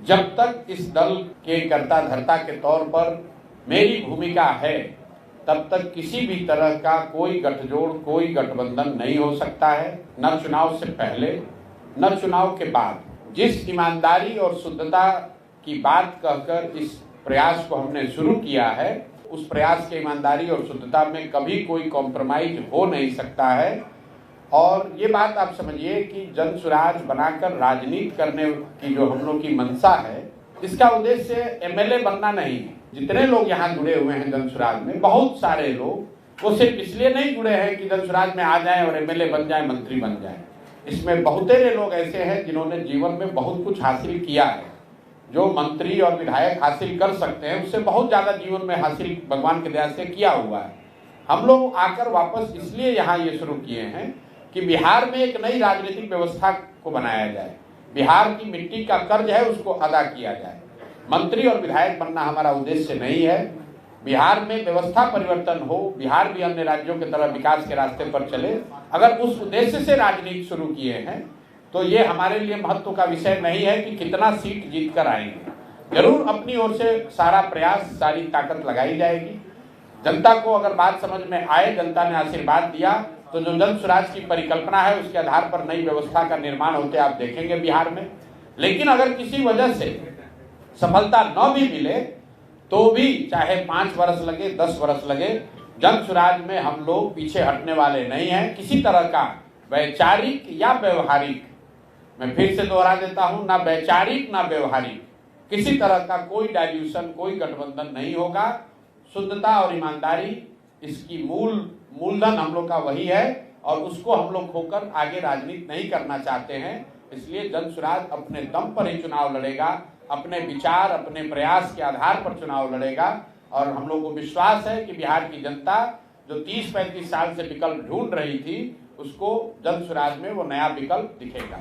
जब तक इस दल के कर्ता धर्ता के तौर पर मेरी भूमिका है, तब तक किसी भी तरह का कोई गठजोड़, कोई गठबंधन नहीं हो सकता है, न चुनाव से पहले न चुनाव के बाद। जिस ईमानदारी और शुद्धता की बात कहकर इस प्रयास को हमने शुरू किया है, उस प्रयास के ईमानदारी और शुद्धता में कभी कोई कॉम्प्रोमाइज हो नहीं सकता है। और ये बात आप समझिए कि जन सुराज बनाकर राजनीति करने की जो हम लोग की मंशा है, इसका उद्देश्य एमएलए बनना नहीं है। जितने लोग यहाँ जुड़े हुए हैं जन सुराज में, बहुत सारे लोग वो सिर्फ इसलिए नहीं जुड़े हैं कि जन सुराज में आ जाएं और एमएलए बन जाएं, मंत्री बन जाएं। इसमें बहुतेरे लोग ऐसे हैं जिन्होंने जीवन में बहुत कुछ हासिल किया है। जो मंत्री और विधायक हासिल कर सकते हैं, उससे बहुत ज्यादा जीवन में हासिल भगवान की दया से किया हुआ है। हम लोग आकर वापस इसलिए यहाँ ये शुरू किए हैं कि बिहार में एक नई राजनीतिक व्यवस्था को बनाया जाए, बिहार की मिट्टी का कर्ज है उसको अदा किया जाए। मंत्री और विधायक बनना हमारा उद्देश्य नहीं है। बिहार में व्यवस्था परिवर्तन हो, बिहार भी अन्य राज्यों की तरह विकास के रास्ते पर चले। अगर उस उद्देश्य से राजनीति शुरू किए हैं तो ये हमारे लिए महत्व का विषय नहीं है कि कितना सीट जीत कर आएंगे। जरूर अपनी ओर से सारा प्रयास, सारी ताकत लगाई जाएगी। जनता को अगर बात समझ में आए, जनता ने आशीर्वाद दिया, तो जो जन सुराज की परिकल्पना है उसके आधार पर नई व्यवस्था का निर्माण होते आप देखेंगे बिहार में। लेकिन अगर किसी वजह से सफलता न भी मिले तो भी चाहे 5 वर्ष लगे, 10 वर्ष लगे, जन सुराज में हम लोग पीछे हटने वाले नहीं हैं। किसी तरह का वैचारिक या व्यवहारिक, मैं फिर से दोहरा देता हूं, ना वैचारिक ना व्यवहारिक, किसी तरह का कोई डाइल्यूशन, कोई गठबंधन नहीं होगा। शुद्धता और ईमानदारी इसकी मूलधन हम लोग का वही है और उसको हम लोग खोकर आगे राजनीति नहीं करना चाहते हैं। इसलिए जन सुराज अपने दम पर ही चुनाव लड़ेगा, अपने विचार, अपने प्रयास के आधार पर चुनाव लड़ेगा। और हम लोग को विश्वास है कि बिहार की जनता जो 30-35 साल से विकल्प ढूंढ रही थी, उसको जन सुराज में वो नया विकल्प दिखेगा।